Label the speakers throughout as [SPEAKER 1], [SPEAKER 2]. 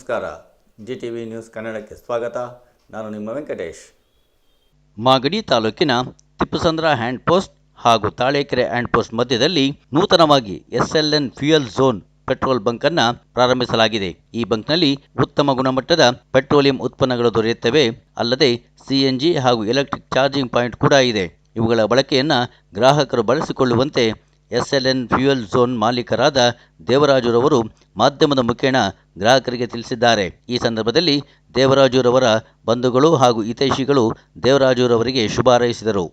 [SPEAKER 1] ನಮಸ್ಕಾರ. GTV news ಕನ್ನಡಕ್ಕೆ ಸ್ವಾಗತ. ನಾನು ನಿಮ್ಮ ವೆಂಕಟೇಶ್.
[SPEAKER 2] ಮಾಗಡಿ ತಾಲೂಕಿನ ತಿಪ್ಪಸಂದ್ರ ಹ್ಯಾಂಡ್ ಪೋಸ್ಟ್ ಹಾಗೂ ತಾಳೇಕೆರೆ ಹ್ಯಾಂಡ್ ಪೋಸ್ಟ್ ಮಧ್ಯದಲ್ಲಿ ನೂತನವಾಗಿ SLN fuel zone petrol bunk ಅನ್ನು ಪ್ರಾರಂಭಿಸಲಾಗಿದೆ. ಈ ಬಂಕ್ನಲ್ಲಿ ಉತ್ತಮ ಗುಣಮಟ್ಟದ ಪೆಟ್ರೋಲಿಯಂ ಉತ್ಪನ್ನಗಳು ದೊರೆಯುತ್ತವೆ. ಅಲ್ಲದೆ CNG ಹಾಗೂ ಎಲೆಕ್ಟ್ರಿಕ್ ಚಾರ್ಜಿಂಗ್ ಪಾಯಿಂಟ್ ಕೂಡ ಇದೆ. ಇವುಗಳ ಬಳಕೆಯನ್ನು ಗ್ರಾಹಕರು ಬಳಸಿಕೊಳ್ಳುವಂತೆ SLN ಫ್ಯೂಯಲ್ ಝೋನ್ ಮಾಲೀಕರಾದ ದೇವರಾಜುರವರು ಮಾಧ್ಯಮದ ಮುಖೇನ ಗ್ರಾಹಕರಿಗೆ ತಿಳಿಸಿದ್ದಾರೆ. ಈ ಸಂದರ್ಭದಲ್ಲಿ ದೇವರಾಜುರವರ ಬಂಧುಗಳು ಹಾಗೂ ಹಿತೈಷಿಗಳು ದೇವರಾಜುರವರಿಗೆ ಶುಭ ಹಾರೈಸಿದರು.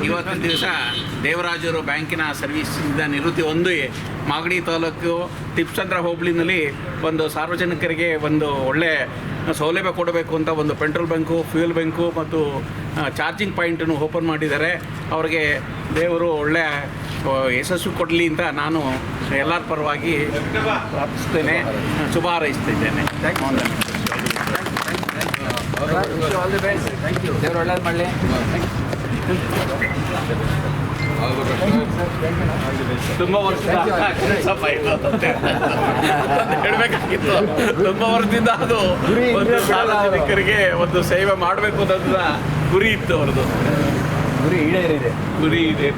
[SPEAKER 3] ಇವತ್ತಿನ ದಿವಸ ದೇವರಾಜರು ಬ್ಯಾಂಕಿನ ಸರ್ವಿಸಿಂದ ನಿವೃತ್ತಿ ಹೊಂದಿ ಮಾಗಡಿ ತಾಲೂಕು ತಿಪ್ಪಸಂದ್ರ ಹೋಬಳಿನಲ್ಲಿ ಒಂದು ಸಾರ್ವಜನಿಕರಿಗೆ ಒಂದು ಒಳ್ಳೆ ಸೌಲಭ್ಯ ಕೊಡಬೇಕು ಅಂತ ಒಂದು ಪೆಟ್ರೋಲ್ ಬಂಕು, ಫ್ಯೂಯಲ್ ಬಂಕು ಮತ್ತು ಚಾರ್ಜಿಂಗ್ ಪಾಯಿಂಟನ್ನು ಓಪನ್ ಮಾಡಿದ್ದಾರೆ. ಅವರಿಗೆ ದೇವರು ಒಳ್ಳೆ ಯಶಸ್ಸು ಕೊಡಲಿ ಅಂತ ನಾನು ಎಲ್ಲರ ಪರವಾಗಿ ಪ್ರಾರ್ಥಿಸ್ತೇನೆ, ಶುಭ ಹಾರೈಸ್ತಿದ್ದೇನೆ.
[SPEAKER 4] ದೇವರು ಒಳ್ಳೇದು ಮಾಡಲಿ.
[SPEAKER 3] ತುಂಬ ವರ್ಷದಿಂದ ಹೇಳಬೇಕಾಗಿತ್ತು. ತುಂಬ ವರ್ಷದಿಂದ ಅದು ಒಂದು ಸಾರ್ವಜನಿಕರಿಗೆ ಒಂದು ಸೇವೆ ಮಾಡಬೇಕು ಅನ್ನೋದನ್ನ ಗುರಿ ಇತ್ತು. ಅವ್ರದ್ದು ಗುರಿ ಇದೆ.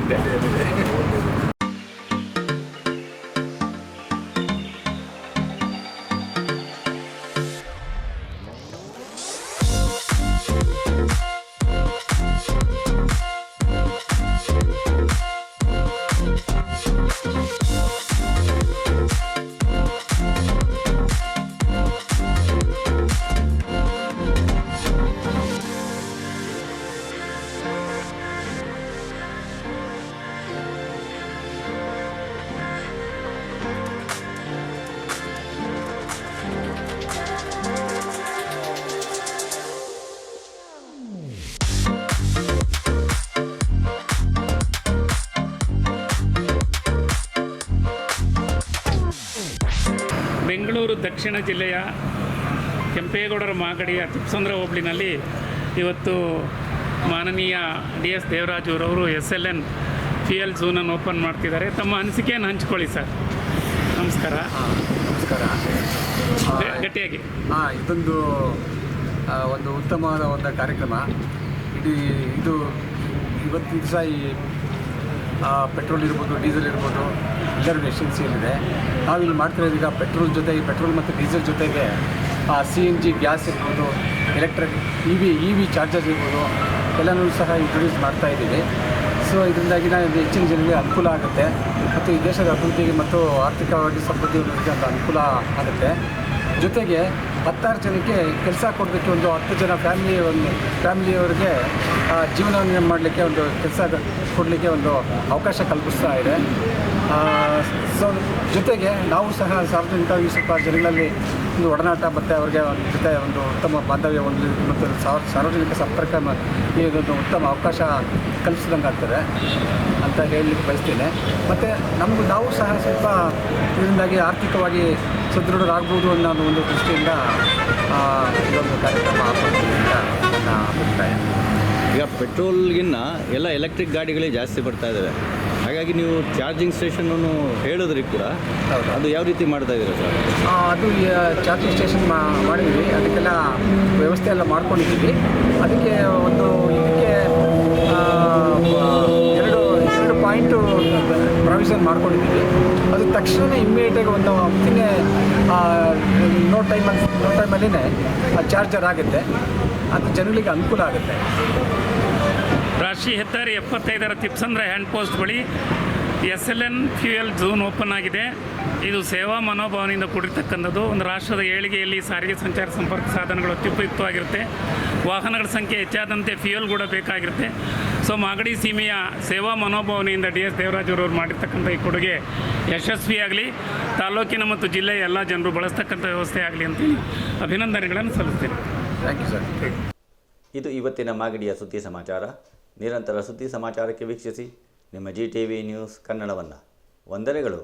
[SPEAKER 4] ಬೆಂಗಳೂರು ದಕ್ಷಿಣ ಜಿಲ್ಲೆಯ ಕೆಂಪೇಗೌಡರ ಮಾಗಡಿಯ ತಿಪ್ಪಸಂದ್ರ ಹೋಬಳಿನಲ್ಲಿ ಇವತ್ತು ಮಾನನೀಯ DS ದೇವರಾಜುರವರು SLN ಫ್ಯೂಯಲ್ ಝೋನನ್ನು ಓಪನ್ ಮಾಡ್ತಿದ್ದಾರೆ. ತಮ್ಮ ಅನಿಸಿಕೆಯನ್ನು ಹಂಚ್ಕೊಳ್ಳಿ ಸರ್. ನಮಸ್ಕಾರ.
[SPEAKER 5] ನಮಸ್ಕಾರ.
[SPEAKER 4] ಗಟ್ಟಿಯಾಗಿ.
[SPEAKER 5] ಇದೊಂದು ಒಂದು ಉತ್ತಮವಾದ ಒಂದು ಕಾರ್ಯಕ್ರಮ. ಇದು ಇವತ್ತಿನ ದಿವಸ ಈ ಪೆಟ್ರೋಲ್ ಇರ್ಬೋದು, ಡೀಸೆಲ್ ಇರ್ಬೋದು, ಎಲ್ಲರಿಗೂ ಎಸೆನ್ಸಿಯಲ್ಲಿದೆ. ನಾವಿಲ್ಲಿ ಮಾಡ್ತಿರೋದು ಈಗ ಪೆಟ್ರೋಲ್ ಮತ್ತು ಡೀಸೆಲ್ ಜೊತೆಗೆ CNG ಗ್ಯಾಸ್ ಇರ್ಬೋದು, ಎಲೆಕ್ಟ್ರಿಕ್ EV ಚಾರ್ಜರ್ಸ್ ಇರ್ಬೋದು, ಎಲ್ಲನೂ ಸಹ ಇಂಟ್ರೊಡ್ಯೂಸ್ ಮಾಡ್ತಾಯಿದ್ದೀವಿ. ಸೊ ಇದರಿಂದಾಗಿ ಹೆಚ್ಚಿನ ಜನರಿಗೆ ಅನುಕೂಲ ಆಗುತ್ತೆ ಮತ್ತು ಈ ದೇಶದ ಅಭಿವೃದ್ಧಿಗೆ ಮತ್ತು ಆರ್ಥಿಕವಾಗಿ ಸಮೃದ್ಧಿ ಒಂದು ಅನುಕೂಲ ಆಗುತ್ತೆ. ಜೊತೆಗೆ 16 ಜನಕ್ಕೆ ಕೆಲಸ ಕೊಡೋದಕ್ಕೆ ಒಂದು 10 ಜನ ಫ್ಯಾಮಿಲಿಯವರಿಗೆ ಜೀವನವನ್ನು ಮಾಡಲಿಕ್ಕೆ ಒಂದು ಕೆಲಸ ಕೊಡಲಿಕ್ಕೆ ಒಂದು ಅವಕಾಶ ಕಲ್ಪಿಸ್ತಾ ಇದೆ. ಸೊ ಜೊತೆಗೆ ನಾವು ಸಹ ಸಾರ್ವಜನಿಕವಾಗಿ ಸ್ವಲ್ಪ ಜನಗಳಲ್ಲಿ ಒಂದು ಒಡನಾಟ ಮತ್ತು ಅವ್ರಿಗೆ ಜೊತೆ ಒಂದು ಉತ್ತಮ ಬಾಂಧವ್ಯ ಹೊಂದಲಿಕ್ಕೆ ಮತ್ತು ಸಾರ್ವಜನಿಕ ಸಂಪರ್ಕ ಇದೊಂದು ಉತ್ತಮ ಅವಕಾಶ ಕಲ್ಪಿಸಿದಂಗೆ ಆಗ್ತದೆ ಅಂತ ಹೇಳಲಿಕ್ಕೆ ಬಯಸ್ತೇನೆ. ಮತ್ತು ನಾವು ಸಹ ಸ್ವಲ್ಪ ಇದರಿಂದಾಗಿ ಆರ್ಥಿಕವಾಗಿ ಸದೃಢರಾಗ್ಬೋದು ಅನ್ನೋ ಒಂದು ದೃಷ್ಟಿಯಿಂದ ಇದೊಂದು ಕಾರ್ಯಕ್ರಮ ಹಾಕೋದ್ರಿಂದ ನನ್ನ ಅಭಿಪ್ರಾಯ.
[SPEAKER 1] ಈಗ ಪೆಟ್ರೋಲ್ಗಿನ್ನ ಎಲ್ಲ ಎಲೆಕ್ಟ್ರಿಕ್ ಗಾಡಿಗಳೇ ಜಾಸ್ತಿ ಬರ್ತಾ ಇದ್ದಾವೆ. ಹಾಗಾಗಿ ನೀವು ಚಾರ್ಜಿಂಗ್ ಸ್ಟೇಷನನ್ನು ಹೇಳಿದ್ರಿ ಕೂಡ, ಅದು ಯಾವ ರೀತಿ ಮಾಡ್ತಾ ಇದ್ದೀರಾ ಸರ್?
[SPEAKER 5] ಅದು ಚಾರ್ಜಿಂಗ್ ಸ್ಟೇಷನ್ ಮಾಡಿದ್ವಿ, ಅದಕ್ಕೆಲ್ಲ ವ್ಯವಸ್ಥೆ ಎಲ್ಲ ಮಾಡ್ಕೊಂಡಿದ್ದೀವಿ. ಅದಕ್ಕೆ ಎರಡು ಪಾಯಿಂಟು ಪ್ರಾವಿಷನ್ ಮಾಡ್ಕೊಂಡಿದ್ದೀವಿ. ಅದು ತಕ್ಷಣ ಇಮ್ಮಿಡಿಯೇಟಾಗಿ ಒಂದು ನೋ ಟೈಮಲ್ಲಿನೇ ಚಾರ್ಜರ್ ಆಗುತ್ತೆ. ಅದು ಜನಗಳಿಗೆ ಅನುಕೂಲ ಆಗುತ್ತೆ.
[SPEAKER 4] ರಾಷ್ಟ್ರೀಯ ಹೆದ್ದಾರಿ 75ರ ತಿಪ್ಪಸಂದ್ರ ಹ್ಯಾಂಡ್ ಪೋಸ್ಟ್ ಬಳಿ SLN ಫ್ಯೂಯಲ್ ಝೋನ್ ಓಪನ್ ಆಗಿದೆ. ಇದು ಸೇವಾ ಮನೋಭಾವನೆಯಿಂದ ಕೂಡಿರ್ತಕ್ಕಂಥದ್ದು. ಒಂದು ರಾಷ್ಟ್ರದ ಏಳಿಗೆಯಲ್ಲಿ ಸಾರಿಗೆ ಸಂಚಾರ ಸಂಪರ್ಕ ಸಾಧನಗಳು ಅತ್ಯುಪಯುಕ್ತವಾಗಿರುತ್ತೆ. ವಾಹನಗಳ ಸಂಖ್ಯೆ ಹೆಚ್ಚಾದಂತೆ ಫ್ಯೂಯಲ್ ಕೂಡ ಬೇಕಾಗಿರುತ್ತೆ. ಸೊ ಮಾಗಡಿ ಸೀಮೆಯ ಸೇವಾ ಮನೋಭಾವನೆಯಿಂದ DS ದೇವರಾಜುರವರು ಮಾಡಿರ್ತಕ್ಕಂಥ ಈ ಕೊಡುಗೆ ಯಶಸ್ವಿಯಾಗಲಿ, ತಾಲೂಕಿನ ಮತ್ತು ಜಿಲ್ಲೆಯ ಎಲ್ಲ ಜನರು ಬಳಸ್ತಕ್ಕಂಥ ವ್ಯವಸ್ಥೆ ಆಗಲಿ ಅಂತೇಳಿ ಅಭಿನಂದನೆಗಳನ್ನು ಸಲ್ಲಿಸ್ತೇನೆ.
[SPEAKER 5] Thank you sir.
[SPEAKER 1] ಇದು ಇವತ್ತಿನ ಮಾಗಡಿಯ ಸುದ್ದಿ ಸಮಾಚಾರ. ನಿರಂತರ ಸುದ್ದಿ ಸಮಾಚಾರಕ್ಕೆ ವೀಕ್ಷಿಸಿ ನಿಮ್ಮ GTV ನ್ಯೂಸ್ ಕನ್ನಡವನ್ನು. ವಂದನೆಗಳು.